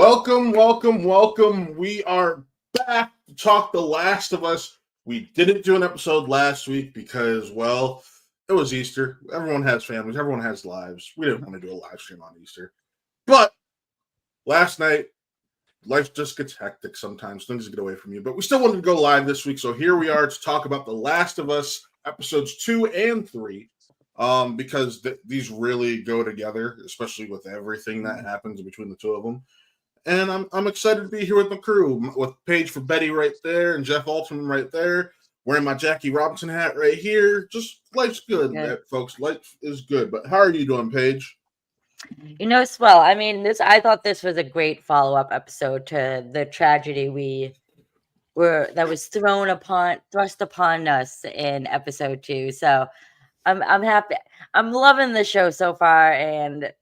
Welcome. We are back to talk The Last of Us. We didn't do an episode last week because, well, it was Easter. Everyone has families. Everyone has lives. We didn't want to do a live stream on Easter. But last night, life just gets hectic sometimes. Things get away from you. But we still wanted to go live this week. So here we are to talk about The Last of Us episodes 2 and 3. Because these really go together, especially with everything that happens between the two of them. And I'm excited to be here with the crew, with Paige for Betty right there and Geoff Altman right there, wearing my Jackie Robinson hat right here. Just life's good, folks. Life is good. But how are you doing, Paige? Swell. I mean, I thought this was a great follow-up episode to the tragedy that was thrust upon us in episode 2. So I'm happy. I'm loving the show so far, and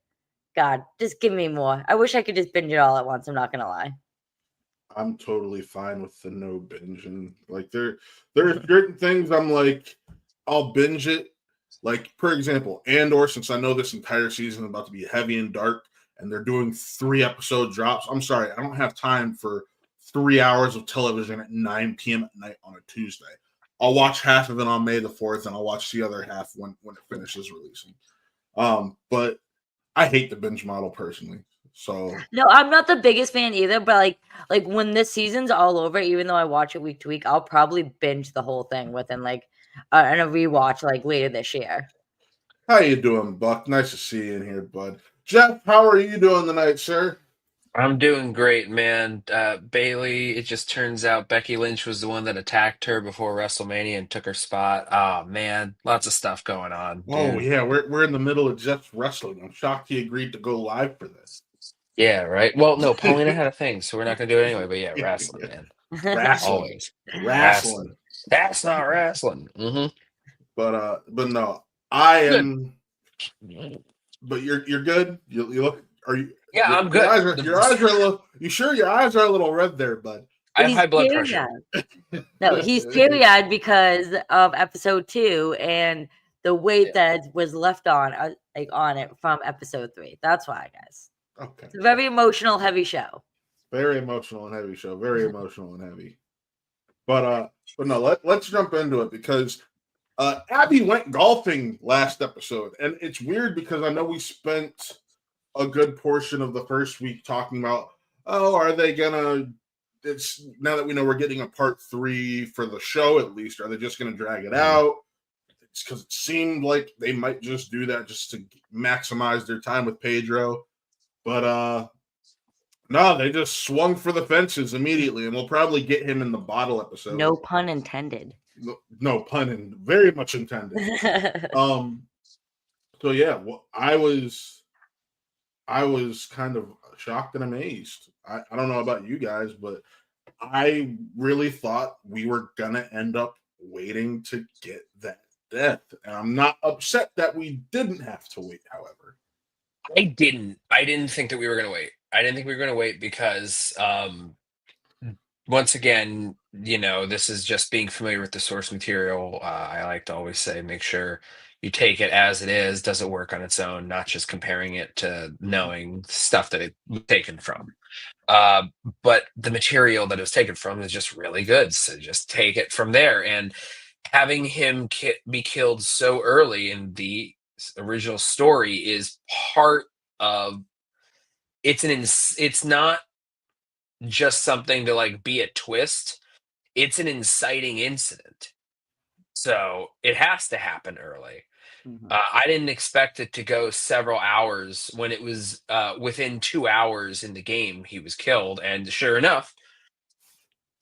God, just give me more. I wish I could just binge it all at once. I'm not gonna lie. I'm totally fine with the no binging. Like there are certain things I'm like, I'll binge it. Like, for example, Andor, since I know this entire season is about to be heavy and dark, and they're doing 3-episode drops. I'm sorry, I don't have time for 3 hours of television at 9 p.m. at night on a Tuesday. I'll watch half of it on May the 4th, and I'll watch the other half when it finishes releasing. But I hate the binge model personally. So no, I'm not the biggest fan either, but like when this season's all over, even though I watch it week to week, I'll probably binge the whole thing within and a rewatch later this year. How you doing, Buck? Nice to see you in here, bud. Geoff, how are you doing tonight, sir? I'm doing great, man. Bailey, it just turns out Becky Lynch was the one that attacked her before WrestleMania and took her spot. Oh man, lots of stuff going on. Oh dude. yeah, we're in the middle of Geoff's wrestling. I'm shocked he agreed to go live for this. Yeah, right. Well, no, Paulina had a thing, so we're not gonna do it anyway. But yeah, wrestling, man. Always Wrestling. That's not wrestling. Mm-hmm. But no, I am. Good. But you're good. You look. Are you? Yeah, I'm good. Your eyes are a little. You sure your eyes are a little red there, bud? I have high blood pressure. No, he's teary-eyed because of episode 2 and the weight that was left on it from episode 3. That's why, guys. Okay. It's a very emotional, heavy show. Very emotional and heavy show. Very emotional and heavy. But no, let's jump into it because Abby went golfing last episode, and it's weird because I know we spent a good portion of the first week talking about, are they gonna? It's now that we know we're getting a part 3 for the show, at least, are they just gonna drag it out? It's because it seemed like they might just do that just to maximize their time with Pedro, but no, they just swung for the fences immediately, and we'll probably get him in the bottle episode. No pun intended. No pun, very much intended. So yeah, well, I was kind of shocked and amazed. I don't know about you guys, but I really thought we were gonna end up waiting to get that death, and I'm not upset that we didn't have to wait. However, I didn't think that we were gonna wait. I didn't think we were gonna wait because once again, this is just being familiar with the source material. I like to always say, make sure you take it as it is. Does it work on its own? Not just comparing it to knowing stuff that it was taken from. But the material that it was taken from is just really good. So just take it from there. And having him be killed so early in the original story is part of it's not just something to be a twist. It's an inciting incident, so it has to happen early. I didn't expect it to go several hours when it was within 2 hours in the game he was killed, and sure enough,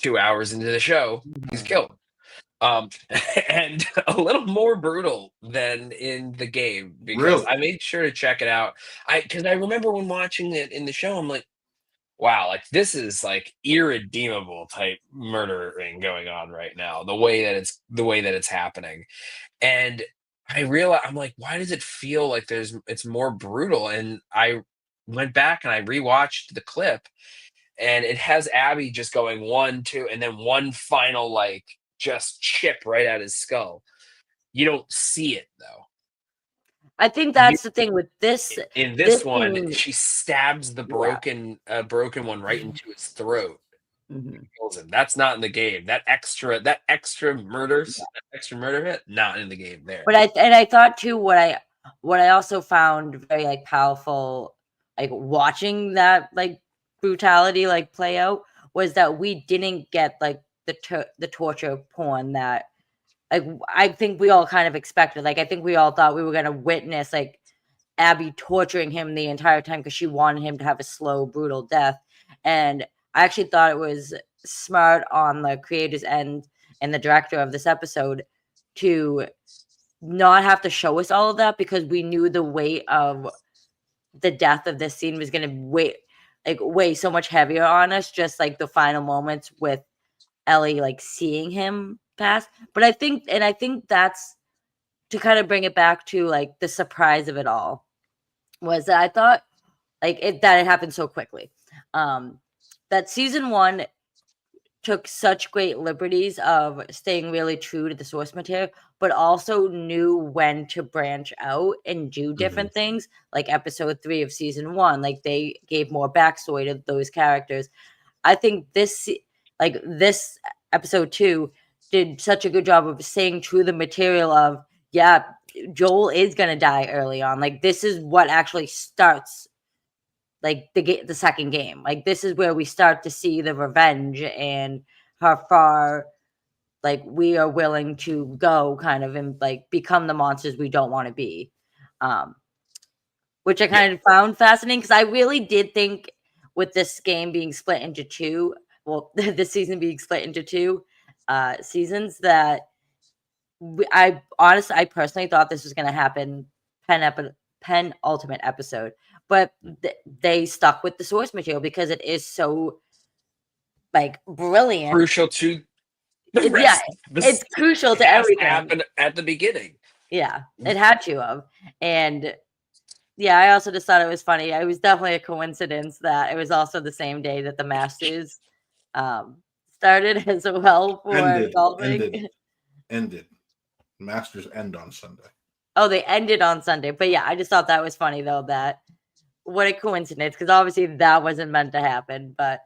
2 hours into the show he's killed. And a little more brutal than in the game because really? I made sure to check it out. Because I remember when watching it in the show, I'm like, wow, this is irredeemable type murdering going on right now. The way that it's happening, and I realized I'm like, why does it feel like it's more brutal? And I went back and I rewatched the clip, and it has Abby just going 1, 2, and then one final just chip right at his skull. You don't see it though. I think that's the thing with this. In this one, scene- she stabs the broken one right into his throat. Mhm. Kills him. That's not in the game. That extra murder hit, not in the game there. But I thought too, what I also found very like powerful, like watching that like brutality like play out, was that we didn't get like the torture porn that like I think we all kind of expected. Like I think we all thought we were gonna witness like Abby torturing him the entire time because she wanted him to have a slow, brutal death. And I actually thought it was smart on the creator's end and the director of this episode to not have to show us all of that, because we knew the weight of the death of this scene was going to weigh so much heavier on us, just like the final moments with Ellie like seeing him pass. But I think that's to kind of bring it back to like the surprise of it all, was that I thought like that it happened so quickly. That season 1 took such great liberties of staying really true to the source material, but also knew when to branch out and do different things. Like episode 3 of season 1, like they gave more backstory to those characters. I think this episode 2 did such a good job of staying true to the material of, yeah, Joel is gonna die early on. Like this is what actually starts like the second game. Like this is where we start to see the revenge and how far like we are willing to go kind of and like become the monsters we don't want to be. Which I kind of found fascinating, because I really did think with this game being split into 2, well, this season being split into 2 seasons, that I personally thought this was going to happen penultimate episode, but they stuck with the source material because it is so like brilliant, Crucial to the rest. It's crucial to everything. Happened at the beginning. Yeah, it had to have. And yeah, I also just thought it was funny. It was definitely a coincidence that it was also the same day that the Masters started as well for golfing. Ended. Masters end on Sunday. Oh, they ended on Sunday. But yeah, I just thought that was funny though, that what a coincidence, because obviously that wasn't meant to happen. But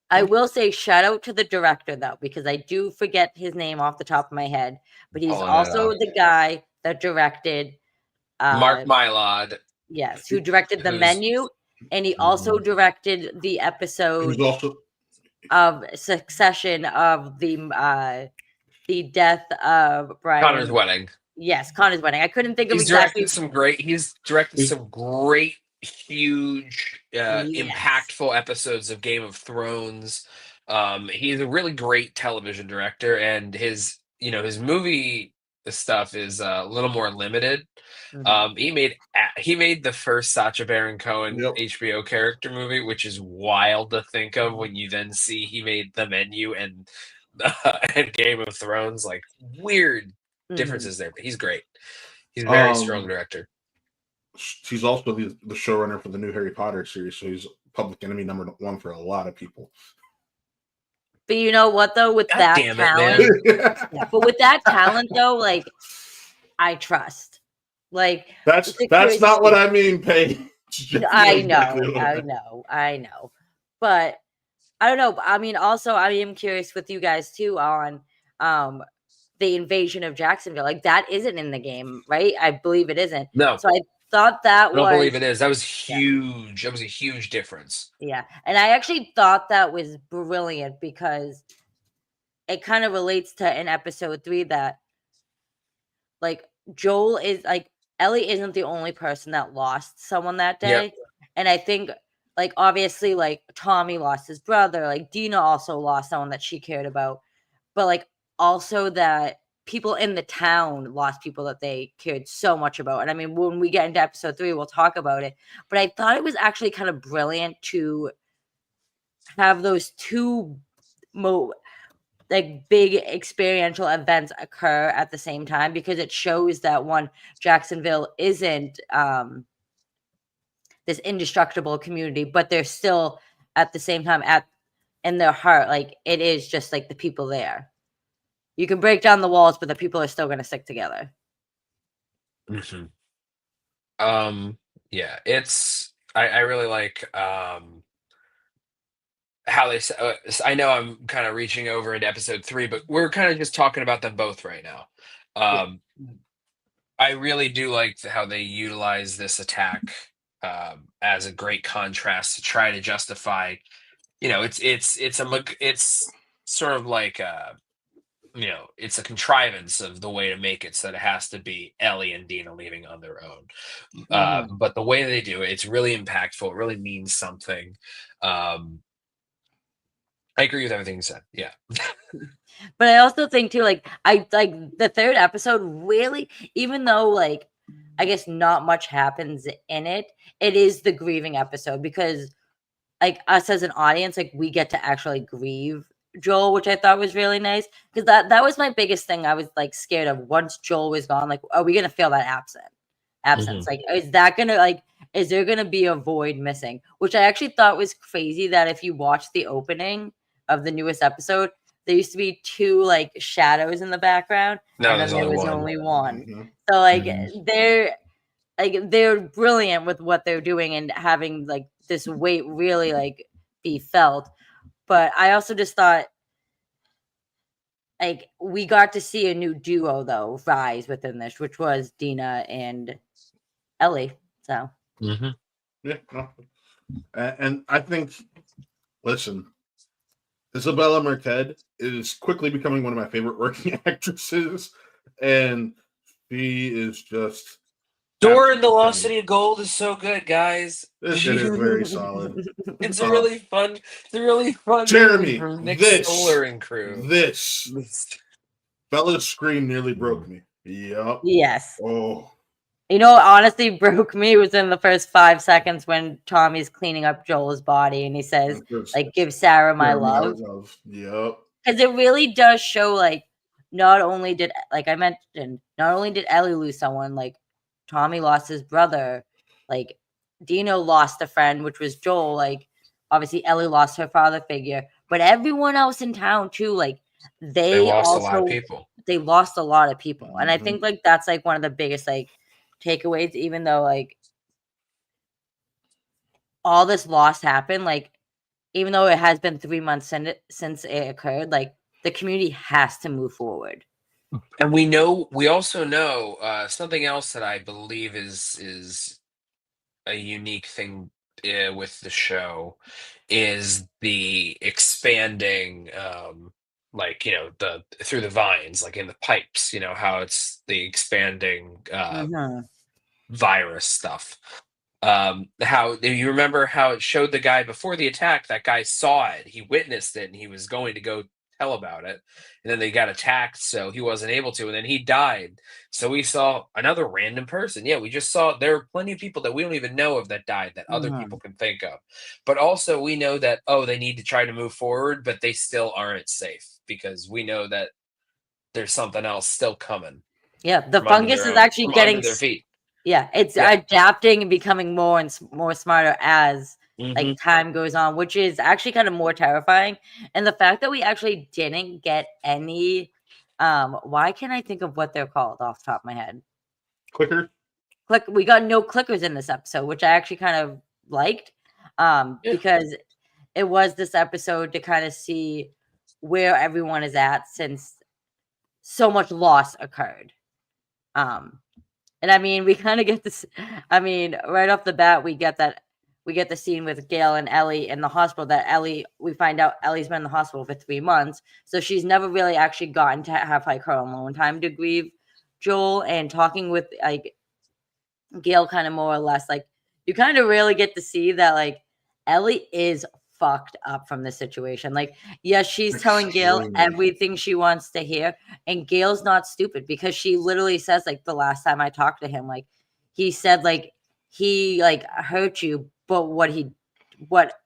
I will say shout out to the director though, because I do forget his name off the top of my head, but he's also the guy that directed Mark Mylod. Yes, who directed The Menu, and he also directed the episode of Succession of the death of Brian Connor's wedding. Yes, Connor's wedding. I couldn't think of He's directed some great, huge, impactful episodes of Game of Thrones. He's a really great television director, and his movie stuff is a little more limited. He made the first Sacha Baron Cohen HBO character movie, which is wild to think of when you then see he made The Menu and Game of Thrones. Like weird differences there, but he's great. He's a very strong director. He's also the showrunner for the new Harry Potter series, so he's public enemy number 1 for a lot of people. But you know what though, with that talent, but with that talent though, like I trust. Like that's not what I mean, Paige. I know. But I don't know. I mean, also I am curious with you guys too on the invasion of Jacksonville. Like that isn't in the game, right? I believe it isn't. No. So I thought that I don't believe it is. That was huge. That was a huge difference. Yeah. And I actually thought that was brilliant, because it kind of relates to in episode 3 that like Joel is like Ellie isn't the only person that lost someone that day. Yep. And I think like obviously like Tommy lost his brother, like Dina also lost someone that she cared about, but like also that people in the town lost people that they cared so much about. And I mean, when we get into episode 3, we'll talk about it, but I thought it was actually kind of brilliant to have those two like big experiential events occur at the same time, because it shows that one, Jacksonville isn't this indestructible community, but they're still at the same time in their heart, like it is just like the people there. You can break down the walls, but the people are still going to stick together. Mm-hmm. Yeah, it's I really like how they I know I'm kind of reaching over into episode 3, but we're kind of just talking about them both right now. Yeah. Um, I really do like how they utilize this attack as a great contrast to try to justify. It's sort of like it's a contrivance of the way to make it so that it has to be Ellie and Dina leaving on their own. Mhm. But the way they do it, it's really impactful. It really means something. Um, I agree with everything you said. Yeah. But I also think too, like I like the third episode really, even though like I guess not much happens in it, it is the grieving episode because like us as an audience, like we get to actually grieve Joel, which I thought was really nice. Because that was my biggest thing. I was like scared of once Joel was gone, like, are we gonna feel that absence? Mhm. Like, is that gonna like is there gonna be a void missing? Which I actually thought was crazy that if you watch the opening of the newest episode, there used to be two like shadows in the background, No, and then there's there only was one. only one. Mhm. So like Mhm. they're brilliant with what they're doing and having like this weight really like be felt. But I also just thought like we got to see a new duo though rise within this, which was Dina and Ellie. So Mhm. Yeah. No. And I think, listen, Isabella Marquez is quickly becoming one of my favorite working actresses, and she is just Door in the absolutely Lost stunning. City of Gold is so good, guys. It is very solid. It's a Uh, really fun. It's a really fun movie Jeremy, from Nick Stoller this, and crew. this Bella's scream nearly broke me. Yup. yes. Oh, You know what honestly broke me was in the first 5 seconds when Tommy's cleaning up Joel's body and he says, just like, give Sarah my Jeremy, my love. love. Yup. Because it really does show like not only did like I mentioned, not only did Ellie lose someone, like Tommy lost his brother, like Dino lost a friend, which was Joel, like obviously Ellie lost her father figure, but everyone else in town too, like They they lost a lot of also people. they lost a lot of people. And I Mhm. think like that's like one of the biggest like takeaways, even though like all this loss happened, like even though it has been 3 months since it occurred, like the community has to move forward. And we also know something else that I believe is a unique thing with the show is the expanding like the through the vines like in the pipes, how it's the expanding Mhm. virus stuff. How do you remember how it showed the guy before the attack? That guy saw it, he witnessed it, and he was going to go tell about it. And then they got attacked, so he wasn't able to, and then he died. So we saw another random person. Yeah, we just saw there are plenty of people that we don't even know of that died that other people Mhm. can think of. But also we know that they need to try to move forward, but they still aren't safe because we know that there's something else still coming Yeah, the from under fungus their is own actually from under getting their feet. yeah, it's Yeah. adapting and becoming more and more smarter as like Hmm. time goes on, which is actually kind of more terrifying. And the fact that we actually didn't get any why can't I think of what they're called off the top of my head? Clicker. We got no clickers in this episode, which I actually kind of liked. Yeah. Because it was this episode to kind of see where everyone is at since so much loss occurred. Um, and I mean, we kind of get this. I mean, right off the bat, we get the scene with Gail and Ellie in the hospital. That Ellie, we find out Ellie's been in the hospital for 3 months, so she's never really actually gotten to have like her alone time to grieve Joel. And talking with like Gail, kind of more or less, like you kind of really get to see that like Ellie is fucked up from this situation. Like, yes, she's telling Gail Extremely. everything she wants to hear, and Gail's not stupid because she literally says, like, the last time I talked to him, like, he said, like, he like hurt you, but what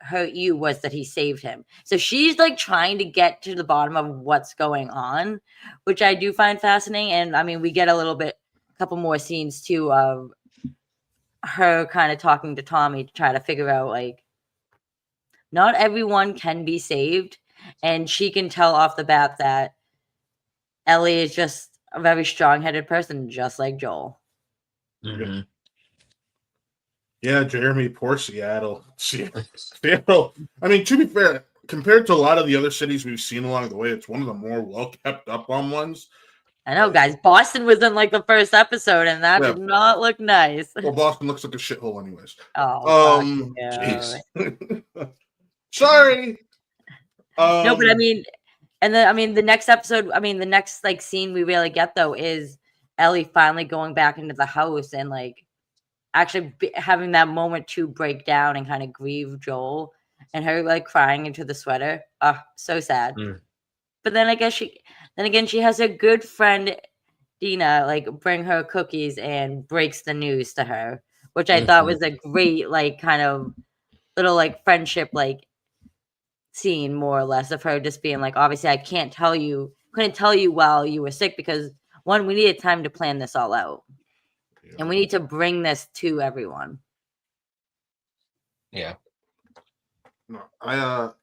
hurt you was that he saved him. So she's like trying to get to the bottom of what's going on, which I do find fascinating. And I mean, we get a couple more scenes too of her kind of talking to Tommy to try to figure out like not everyone can be saved, and she can tell off the bat that Ellie is just a very strong-headed person, just like Joel. Mhm. Yeah, Jeremy, poor Seattle. Seattle. I mean, to be fair, compared to a lot of the other cities we've seen along the way, it's one of the more well kept up on ones. I know, guys. Boston was in like the first episode, and that Yeah. did not look nice. Well, Boston looks like a shithole, anyways. Oh, Jeez. Sorry. No, but I mean, and then I mean, the next episode, I mean, the next like scene we really get though is Ellie finally going back into the house and like actually having that moment to break down and kind of grieve Joel, and her like crying into the sweater. Oh, so sad. But then I guess then again, she has a good friend, Dina, like bring her cookies and breaks the news to her, which I thought was a great, like, kind of little like friendship, like scene, more or less, of her just being like, obviously, I couldn't tell you while you were sick because one, we needed time to plan this all out, and we need to bring this to everyone. Yeah. No,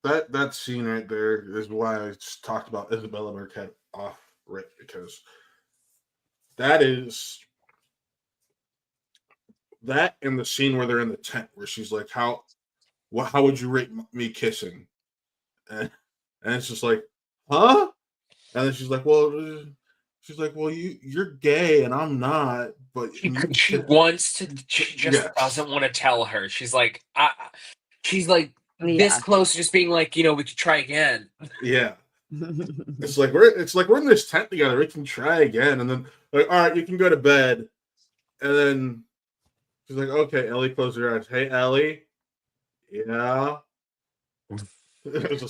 that scene right there is why I just talked about Isabella Marquette off rip, because that is that in the scene where they're in the tent where she's like, how would you rate me kissing? And it's just like, huh? And then she's like, well, you're gay and I'm not, but She wants to. She just doesn't want to tell her. She's like, she's like this close to just being like, we could try again. Yeah. It's like we're in this tent together. We can try again, and then like, all right, you can go to bed. And then she's like, okay, Ellie, close your eyes. Hey, Ellie. Yeah.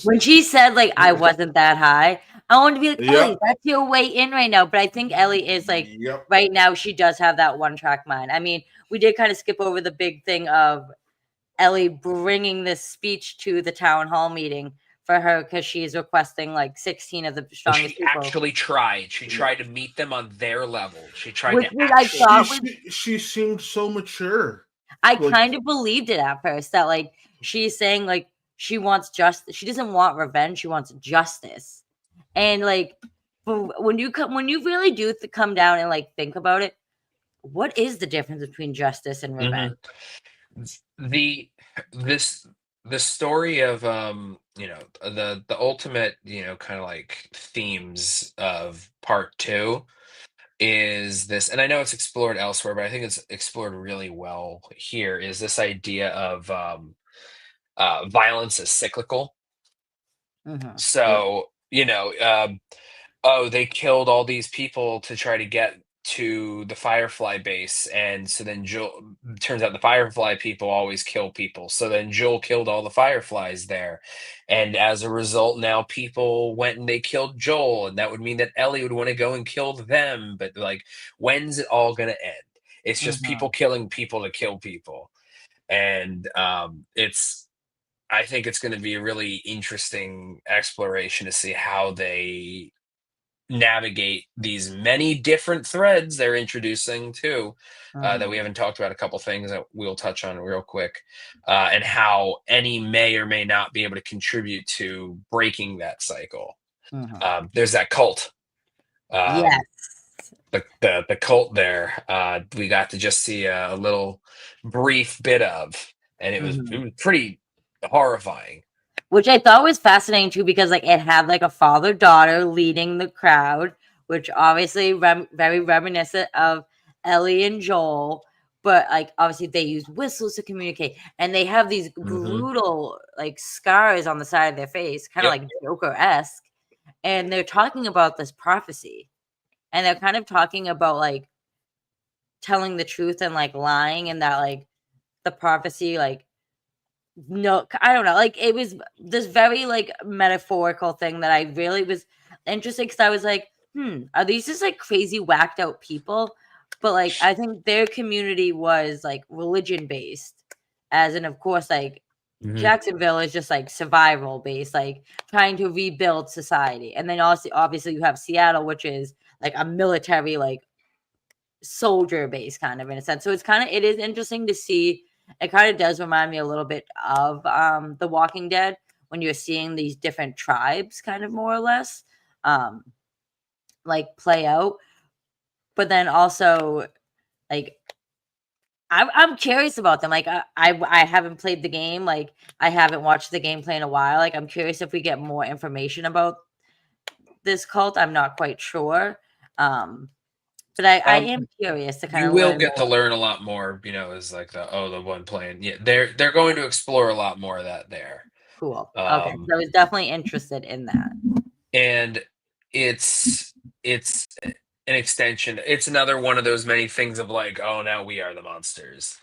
When she said like I wasn't that high, I wanted to be like, Ellie, that's your way in right now. But I think Ellie is like right now she does have that one track mind. I mean, we did kind of skip over the big thing of Ellie bringing this speech to the town hall meeting for her because she's requesting like 16 of the strongest people. Actually tried. She tried to meet them on their level. She tried Which to actually. She seemed so mature. I kind of believed it at first that like she's saying like she wants justice. She doesn't want revenge. She wants justice. And like when you really do come down and like think about it, what is the difference between justice and revenge? The story of the ultimate kind of like themes of part 2 is this, and I know it's explored elsewhere, but I think it's explored really well here, is this idea of violence is cyclical. So they killed all these people to try to get to the Firefly base, and so then Joel, turns out the Firefly people always kill people, so then Joel killed all the Fireflies there, and as a result now people went and they killed Joel, and that would mean that Ellie would want to go and kill them, but like, when's it all gonna end? It's just people killing people to kill people. And I think it's going to be a really interesting exploration to see how they navigate these many different threads they're introducing too, that we haven't talked about. A couple things that we'll touch on real quick, and how any may or may not be able to contribute to breaking that cycle. There's that cult. Yes. The cult there, we got to just see a little brief bit of, and it was pretty horrifying. Which I thought was fascinating too, because like it had like a father-daughter leading the crowd, which obviously very reminiscent of Ellie and Joel. But like obviously they use whistles to communicate, and they have these brutal like scars on the side of their face, kind of like Joker-esque. And they're talking about this prophecy, and they're kind of talking about like telling the truth and like lying, and that like the prophecy like. No, I don't know. Like it was this very like metaphorical thing that I really was interested, because I was like, are these just like crazy whacked out people? But like I think their community was like religion based, as in of course like Jacksonville is just like survival based, like trying to rebuild society. And then also obviously you have Seattle, which is like a military like soldier based kind of in a sense. So it is interesting to see. It kind of does remind me a little bit of The Walking Dead, when you're seeing these different tribes kind of more or less like play out. But then also like I'm curious about them. Like I haven't played the game. Like I haven't watched the gameplay in a while. Like I'm curious if we get more information about this cult. I'm not quite sure. But I am curious to kind You of will learn get to more. learn a lot more, as like the one playing. Yeah, they're going to explore a lot more of that there. Cool. Okay. So I was definitely interested in that. And it's an extension. It's another one of those many things of like, oh, now we are the monsters.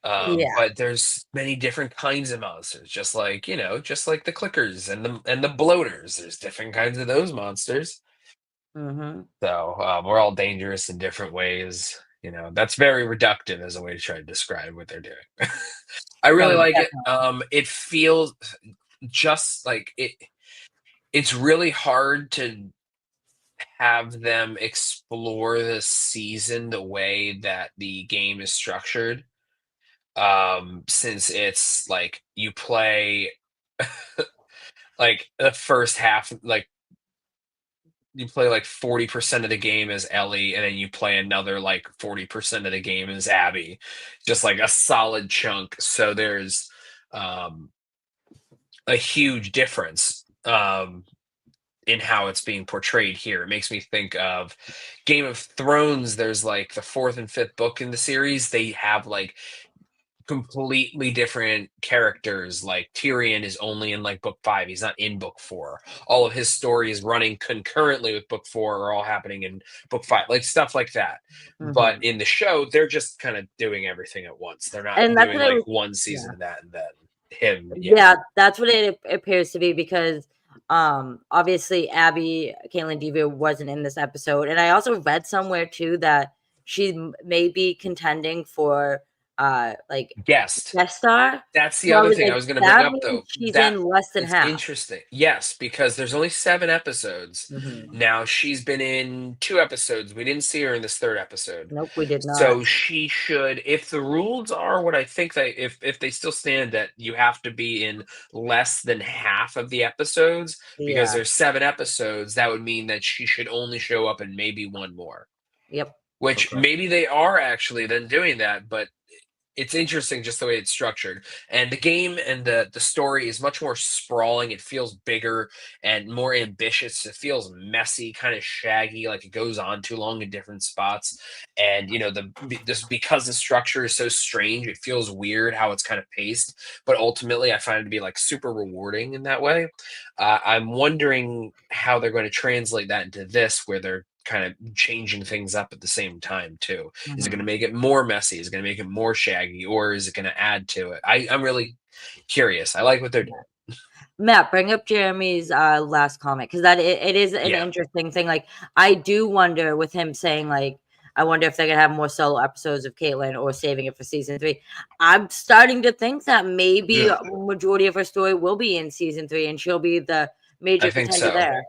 Yeah. But there's many different kinds of monsters, just like the clickers and the bloaters. There's different kinds of those monsters. Mm-hmm. So we're all dangerous in different ways. That's very reductive as a way to try to describe what they're doing. I really No, like it. definitely. It feels just like it. It's really hard to have them explore the season the way that the game is structured. Since it's like you play like the first half, like you play like 40% of the game as Ellie, and then you play another like 40% of the game as Abby, just like a solid chunk. So there's a huge difference in how it's being portrayed here. It makes me think of Game of Thrones. There's like the fourth and fifth book in the series. They have like completely different characters. Like Tyrion is only in like book 5. He's not in book 4. All of his story is running concurrently with book 4, or all happening in book 5, like stuff like that. But Mm-hmm. in the show, they're just kind of doing everything at once. They're not And that's doing what I like was. one Yeah. season of that and then him. Yeah, that's what it appears to be because obviously Abby Caitlin Dever wasn't in this episode, and I also read somewhere too that she may be contending for like Guest. guest star. That's the So I other was thing I like, was going to bring that up, means though. she's That in less than it's half. interesting. Yes, because there's only 7 episodes. Mm-hmm. Now she's been in 2 episodes. We didn't see her in this 3rd episode. Nope, we did not. So she should, if the rules are what I think if they still stand, that you have to be in less than half of the episodes, because Yeah. there's 7 episodes, that would mean that she should only show up in maybe one more. Yep. Which Okay. maybe they are actually then doing that, but it's interesting just the way it's structured. And the game and the story is much more sprawling. It feels bigger and more ambitious. It feels messy, kind of shaggy, like it goes on too long in different spots. And just because the structure is so strange, it feels weird how it's kind of paced. But ultimately, I find it to be like super rewarding in that way. I'm wondering how they're going to translate that into this, where they're kind of changing things up at the same time too. Is it going to make it more messy? Is it going to make it more shaggy, or is it going to add to it? I'm really curious. I like what they're doing. Matt, bring up Jeremy's last comment, because it is an interesting thing. Like I do wonder with him saying like, I wonder if they're gonna have more solo episodes of Caitlin or saving it for season 3. I'm starting to think that maybe a majority of her story will be in season 3, and she'll be the major I think contender so. there.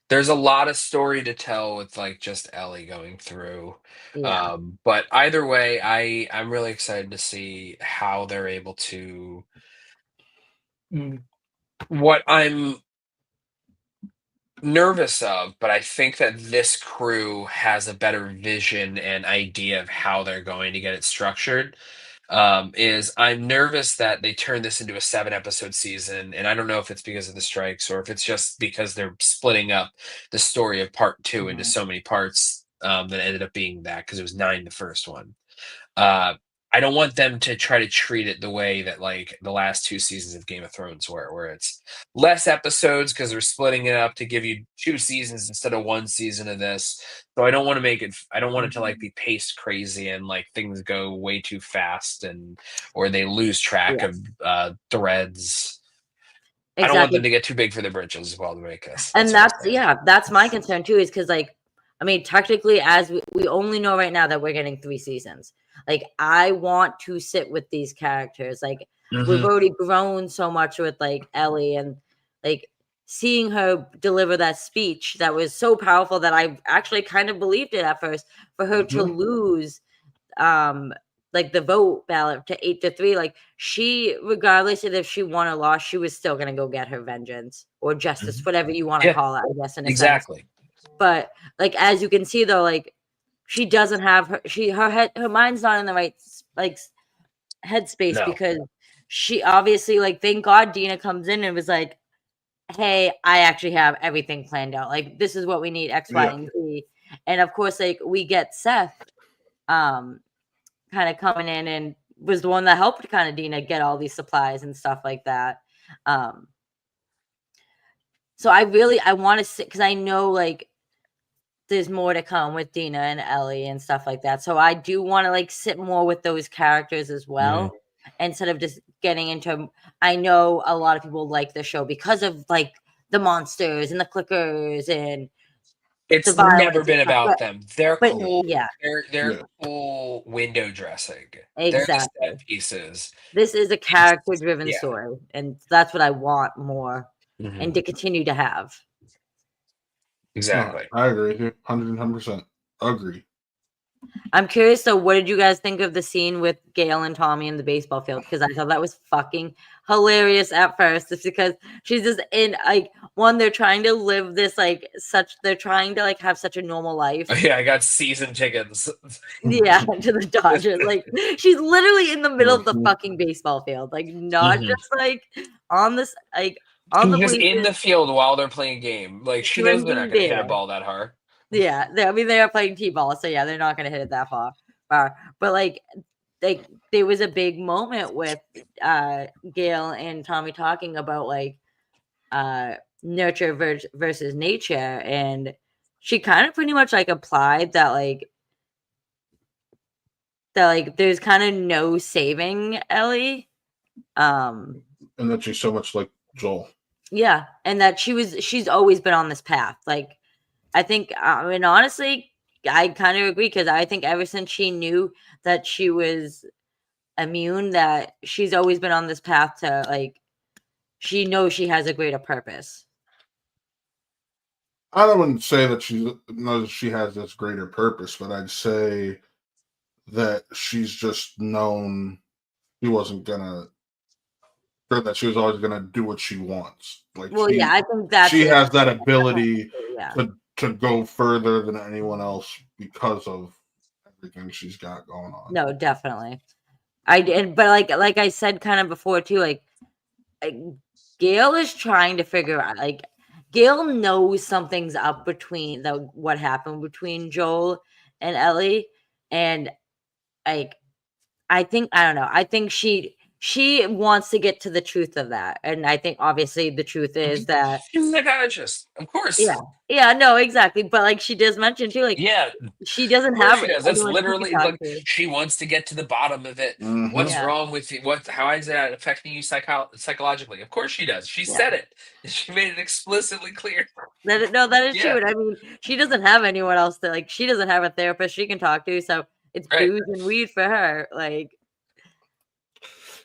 There's a lot of story to tell with like just Ellie going through. Yeah. But either way, I'm really excited to see how they're able to. What I'm nervous of, but I think that this crew has a better vision and idea of how they're going to get it structured. Is I'm nervous that they turn this into a 7-episode season, and I don't know if it's because of the strikes or if it's just because they're splitting up the story of part 2 into so many parts, that ended up being that, because it was 9 the first one. I don't want them to try to treat it the way that like the last 2 seasons of Game of Thrones were, where it's less episodes because they're splitting it up to give you 2 seasons instead of 1 season of this. So I don't want to make it. I don't want it to like be paced crazy and like things go way too fast or they lose track of threads. Exactly. I don't want them to get too big for their britches as well to make this. And that's my concern too, is because like, I mean, technically, as we only know right now that we're getting 3 seasons. Like, I want to sit with these characters. Like, we've already grown so much with like Ellie, and like seeing her deliver that speech that was so powerful that I actually kind of believed it at first. For her to lose, like the vote ballot to 8-3, like she, regardless of if she won or lost, she was still gonna go get her vengeance or justice, whatever you want to call it, I guess, in a sense. But like, as you can see though, like she doesn't have her mind's not in the right like headspace No. because she obviously like thank God Dina comes in and was like, hey, I actually have everything planned out. Like this is what we need, X, Y, and Z. And of course, like we get Seth kind of coming in and was the one that helped kind of Dina get all these supplies and stuff like that. So I want to sit because I know like there's more to come with Dina and Ellie and stuff like that. So I do want to like sit more with those characters as well. Instead of just getting into, I know a lot of people like the show because of like the monsters and the clickers and It's the violence never and been stuff, about them. They're but cool. yeah, They're cool window dressing. They're the exactly. set pieces. This is a character-driven Yeah. story, and that's what I want more and to continue to have. Exactly. No, I agree with you. 110%. Agree. I'm curious though, what did you guys think of the scene with Gail and Tommy in the baseball field? Because I thought that was fucking hilarious at first. It's because she's just in like they're trying to live this like they're trying to like have such a normal life. Oh, yeah, I got season tickets. Yeah, to the Dodgers. Like she's literally in the middle of the fucking baseball field. Like not just like on this like on the She's just in bleachers. the field while they're playing a game. Like she knows they're not going to hit a ball that hard. Yeah, I mean they are playing t-ball, so yeah, they're not going to hit it that far. But like there was a big moment with Gail and Tommy talking about like nurture versus nature, and she kind of pretty much like applied that like there's kind of no saving Ellie. And that she's so much like Joel. Yeah, and that she's always been on this path. Like I think, I mean, honestly, I kind of agree because I think ever since she knew that she was immune, that she's always been on this path to like, she knows she has a greater purpose. I wouldn't say that she knows she has this greater purpose, but I'd say that she's just known she wasn't gonna, or that she was always gonna do what she wants. Like, well, yeah, I think that she has that ability yeah. to go further than anyone else because of everything she's got going on. No, definitely. I did, but like I said kind of before too, like Gail is trying to figure out like Gail knows something's up between what happened between Joel and Ellie, and like I think I don't know. I think she wants to get to the truth of that, and I think obviously the truth is that she's a psychologist, of course. Yeah, no, exactly. But like she does mention too, like she doesn't have. She does. That's literally like she wants to get to the bottom of it. Mm-hmm. What's wrong with you? How is that affecting you psychologically? Of course she does. She said it. She made it explicitly clear. That is true. And I mean, she doesn't have anyone else to like. She doesn't have a therapist she can talk to, so it's booze and weed for her. Like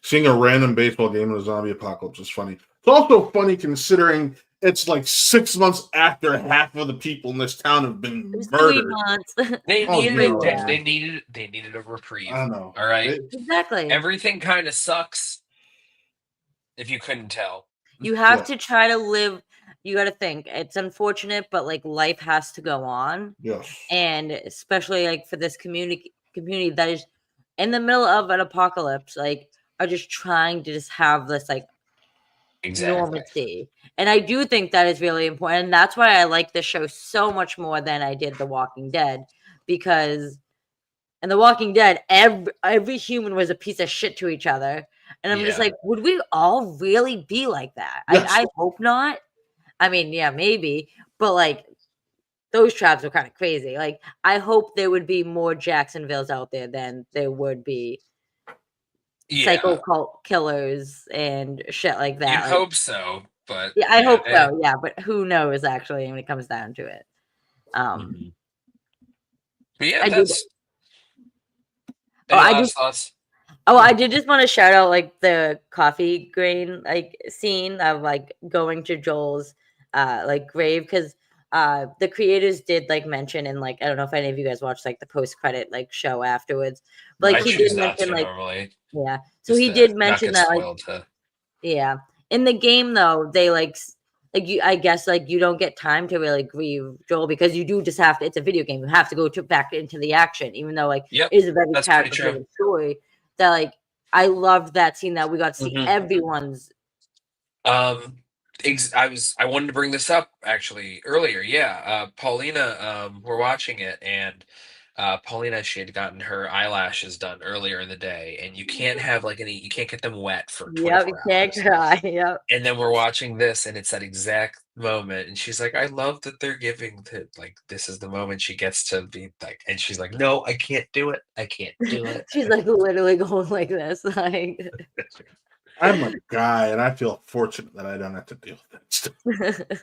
seeing a random baseball game in a zombie apocalypse is funny. It's also funny considering it's like 6 months after half of the people in this town have been murdered. They needed a reprieve. I know. All right. Exactly. Everything kind of sucks. If you couldn't tell. You have to try to live. You got to think. It's unfortunate, but like life has to go on. Yes. And especially like for this community that is in the middle of an apocalypse, like are just trying to just have this like normalcy. And I do think that is really important. And that's why I like this show so much more than I did The Walking Dead, because in The Walking Dead, every human was a piece of shit to each other. And I'm just like, would we all really be like that? Yes. I hope not. I mean, yeah, maybe. But like those tribes were kind of crazy. Like I hope there would be more Jacksonvilles out there than there would be psycho cult killers and shit like that. I hope so, but yeah, I hope so. Yeah, but who knows actually when it comes down to it. But yeah, that's thoughts. Oh, I did just want to shout out like the coffee grain like scene of like going to Joel's like grave, because the creators did like mention, and like I don't know if any of you guys watched like the post credit like show afterwards, but like he did mention like normally. So he did mention that like in the game though they like like I guess like you don't get time to really grieve Joel because you do just have to. It's a video game. You have to go back into the action, even though like Yep, it is a very that's pretty true. character-driven story. That like I loved that scene that we got to see Mhm. everyone's. I wanted to bring this up actually earlier. Yeah, Paulina, we're watching it, and Paulina, she had gotten her eyelashes done earlier in the day, and you can't have like you can't get them wet for Yep, you 24 can't hours. cry. Yep. And then we're watching this, and it's that exact moment, and she's like, "I love that they're giving to like this is the moment she gets to be like," and she's like, "No, I can't do it. I can't do it." She's like literally going like this, like. I'm a guy, and I feel fortunate that I don't have to deal with that stuff.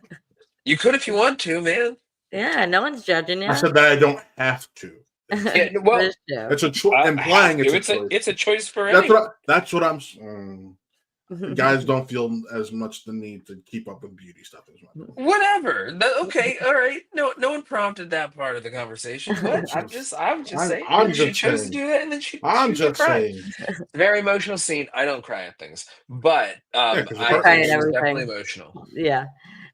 You could if you want to, man. Yeah, no one's judging you. I said that I don't have to. Yeah, well, It's a choice. Implying it's a choice. It's a choice for That's anyone. That's what I'm. Guys don't feel as much the need to keep up with beauty stuff as much. Whatever. Okay, all right. No one prompted that part of the conversation. But I'm just saying. She chose to do that, and then I'm she just cried. saying. Very emotional scene. I don't cry at things, but I cry at think it was everything. definitely emotional. Yeah,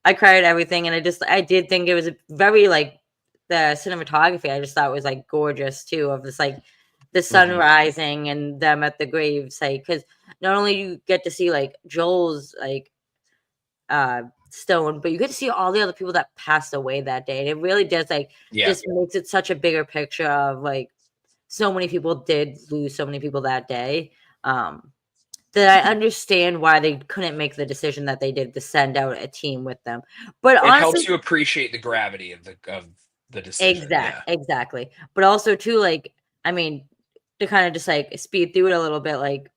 I cried at everything, and I did think it was very like the cinematography. I just thought was like gorgeous too, of this like the sun rising and them at the graves, like because not only you get to see like Joel's like stone, but you get to see all the other people that passed away that day, and it really does like just makes it such a bigger picture of like so many people did lose so many people that day. That I understand why they couldn't make the decision that they did to send out a team with them. But it honestly, helps you appreciate the gravity of the decision. Exactly. But also too, like, I mean, to kind of just like speed through it a little bit, like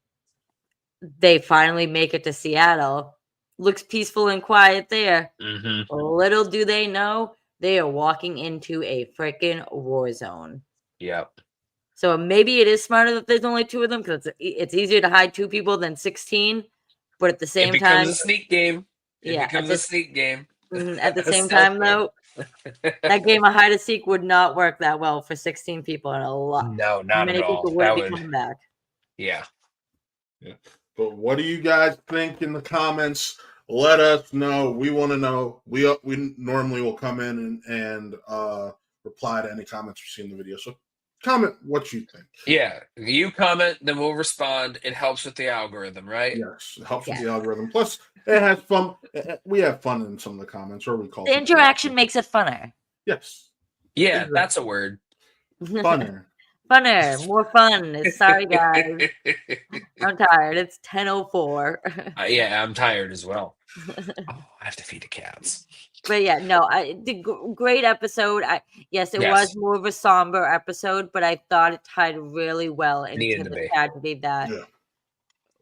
they finally make it to Seattle. Looks peaceful and quiet there. Mm-hmm. Little do they know they are walking into a freaking war zone. Yep. So maybe it is smarter that there's only 2 of them because it's easier to hide 2 people than 16. But at the same it time, becomes a sneak game. At the same Stealth time, though, that game of hide and seek would not work that well for 16 people, and a lot. No, not many at all. people wouldn't be coming back. Yeah. But what do you guys think in the comments? Let us know. We want to know. We normally will come in and reply to any comments we see in the video. So comment what you think. Yeah, you comment, then we'll respond. It helps with the algorithm, right? Yes, it helps with the algorithm. Plus, it has fun. We have fun in some of the comments, or we call the interaction makes it funner. Yes. Yeah, that's a word. Funner. Funner, more fun. Sorry, guys. I'm tired. It's 10:04. Yeah, I'm tired as well. I have to feed the cats. But yeah, no, great episode. Yes, it was more of a somber episode, but I thought it tied really well into the tragedy that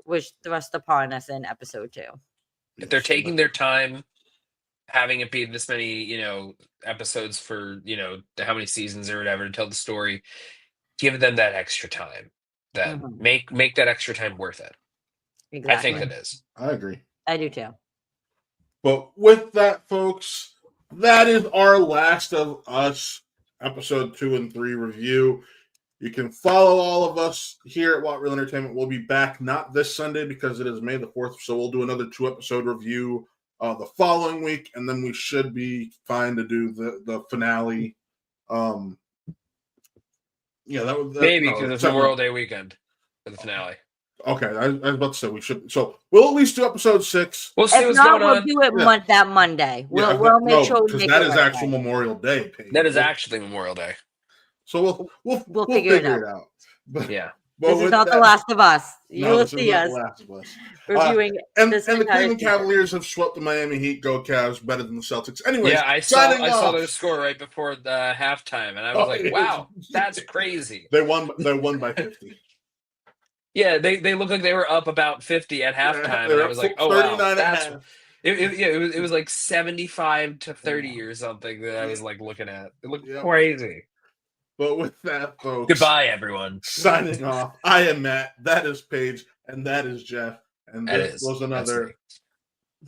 was thrust upon us in episode 2. If they're taking their time, having it be this many, episodes for, how many seasons or whatever to tell the story, give them that extra time. That make that extra time worth it. Exactly. I think it is. I agree. I do too. But with that, folks, that is our Last of Us episode 2 and 3 review. You can follow all of us here at What Real Entertainment. We'll be back not this Sunday because it is May the 4th, so we'll do another 2-episode review the following week, and then we should be fine to do the finale. Yeah, maybe because it's Memorial Day weekend for the finale. Okay, I was about to say we should. So we'll at least do episode 6. We'll see what's going on. We'll do it that Monday. We'll make sure because that is actual Memorial Day. Paige. That is actually Memorial Day. So we'll figure it out. But, yeah. This is not The Last of Us. You will see us reviewing and the Cleveland Cavaliers have swept the Miami Heat. Go Cavs! Better than the Celtics. Anyways, yeah, I saw their score right before the halftime, and I was like, "Wow, that's crazy." They won by 50. Yeah, they looked like they were up about 50 at halftime, and I was like, "Oh wow, that's." It was like 75-30 or something that I was like looking at. It looked crazy. But with that, folks, goodbye, everyone. Signing off. I am Matt. That is Paige, and that is Geoff. And this was another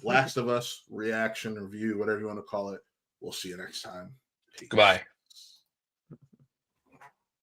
Last of Us reaction review, whatever you want to call it. We'll see you next time. Peace. Goodbye.